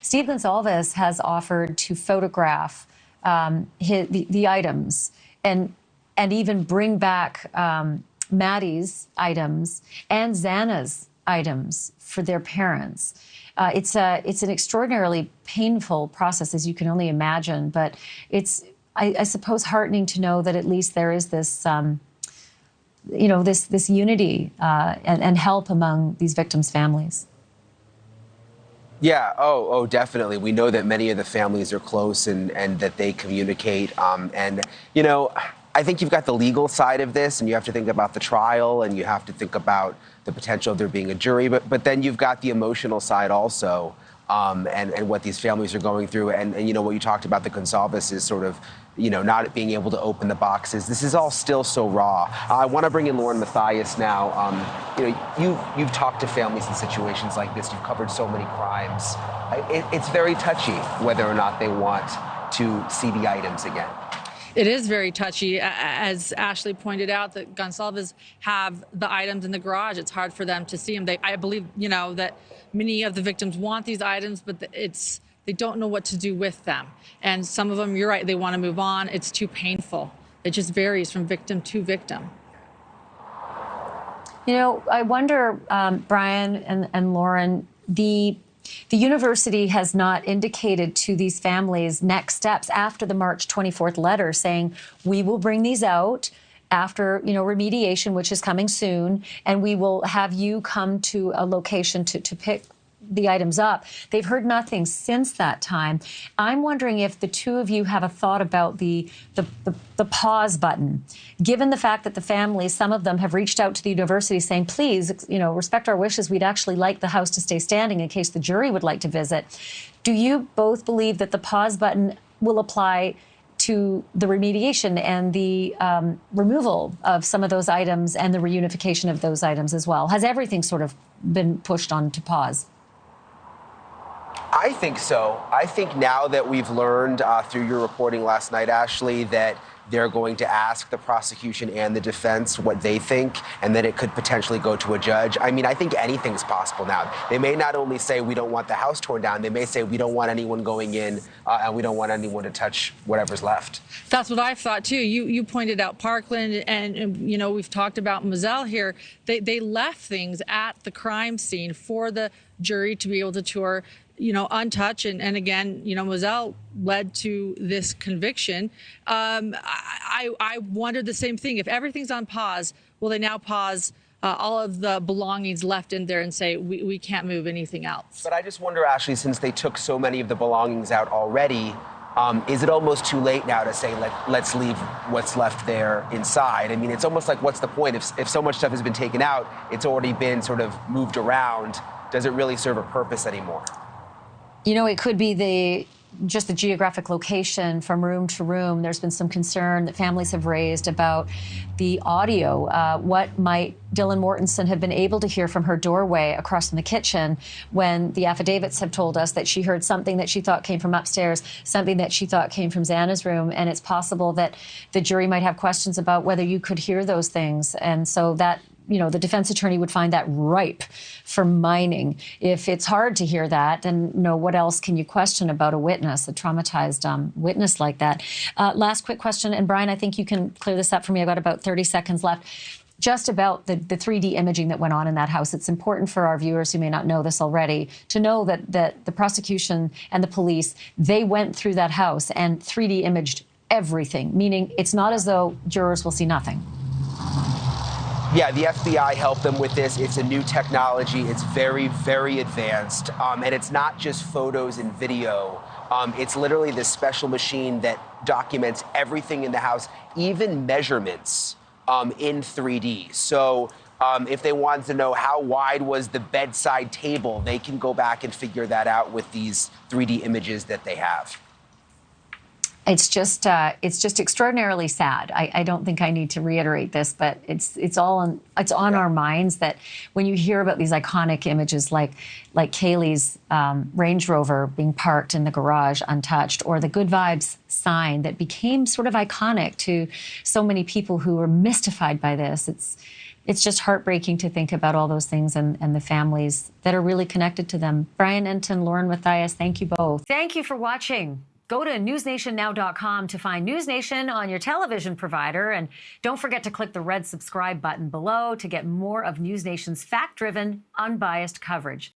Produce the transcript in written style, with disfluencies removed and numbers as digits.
Steve Gonsalves has offered to photograph the items and even bring back Maddie's items and Xana's items for their parents. It's an extraordinarily painful process, as you can only imagine, but it's, I suppose, heartening to know that at least there is this, this unity and help among these victims' families. Yeah, oh, definitely. We know that many of the families are close and that they communicate. And, you know, I think you've got the legal side of this, and you have to think about the trial, and you have to think about the potential of there being a jury. But then you've got the emotional side also, and what these families are going through. And you know, what you talked about, the Gonsalves is sort of, you know, not being able to open the boxes. This is all still so raw. I want to bring in Lauren Matthias now. You know, you've talked to families in situations like this. You've covered so many crimes. It's very touchy whether or not they want to see the items again. It is very touchy. As Ashleigh pointed out, the Gonsalves have the items in the garage. It's hard for them to see them. I believe, you know, that many of the victims want these items, but they don't know what to do with them. And some of them, you're right, they want to move on. It's too painful. It just varies from victim to victim. You know, I wonder, Brian and Lauren, the university has not indicated to these families next steps after the March 24th letter saying, we will bring these out after, you know, remediation, which is coming soon, and we will have you come to a location to pick the items up. They've heard nothing since that time. I'm wondering if the two of you have a thought about the pause button, given the fact that the families, some of them have reached out to the university saying, please, you know, respect our wishes. We'd actually like the house to stay standing in case the jury would like to visit. Do you both believe that the pause button will apply to the remediation and the removal of some of those items and the reunification of those items as well? Has everything sort of been pushed on to pause? I think so. I think now that we've learned through your reporting last night, Ashleigh, that they're going to ask the prosecution and the defense what they think, and then it could potentially go to a judge. I mean, I think anything's possible now. They may not only say we don't want the house torn down, they may say we don't want anyone going in and we don't want anyone to touch whatever's left. That's what I thought too. You pointed out Parkland, and you know, we've talked about Moselle here. They left things at the crime scene for the jury to be able to tour, you know, untouched. And again, you know, Moselle led to this conviction. I wondered the same thing. If everything's on pause, will they now pause all of the belongings left in there and say, we can't move anything else? But I just wonder, Ashleigh, since they took so many of the belongings out already, is it almost too late now to say, let's leave what's left there inside? I mean, it's almost like, what's the point? If so much stuff has been taken out, it's already been sort of moved around. Does it really serve a purpose anymore? You know, it could be just the geographic location from room to room. There's been some concern that families have raised about the audio. What might Dylan Mortensen have been able to hear from her doorway across from the kitchen when the affidavits have told us that she heard something that she thought came from upstairs, something that she thought came from Xana's room, and it's possible that the jury might have questions about whether you could hear those things. And so that, you know, the defense attorney would find that ripe for mining. If it's hard to hear that, then, you know, what else can you question about a witness, a traumatized witness like that? Last quick question, and Brian, I think you can clear this up for me. I've got about 30 seconds left. Just about the 3D imaging that went on in that house. It's important for our viewers who may not know this already to know that the prosecution and the police, they went through that house and 3D imaged everything, meaning it's not as though jurors will see nothing. Yeah, the FBI helped them with this. It's a new technology. It's very, very advanced. And it's not just photos and video. It's literally this special machine that documents everything in the house, even measurements in 3D. So if they wanted to know how wide was the bedside table, they can go back and figure that out with these 3D images that they have. It's just extraordinarily sad. I don't think I need to reiterate this, but it's on our minds that when you hear about these iconic images like Kaylee's Range Rover being parked in the garage untouched, or the Good Vibes sign that became sort of iconic to so many people who were mystified by this. it's just heartbreaking to think about all those things and the families that are really connected to them. Brian Entin, Lauren Matthias, thank you both. Thank you for watching. Go to newsnationnow.com to find NewsNation on your television provider. And don't forget to click the red subscribe button below to get more of NewsNation's fact-driven, unbiased coverage.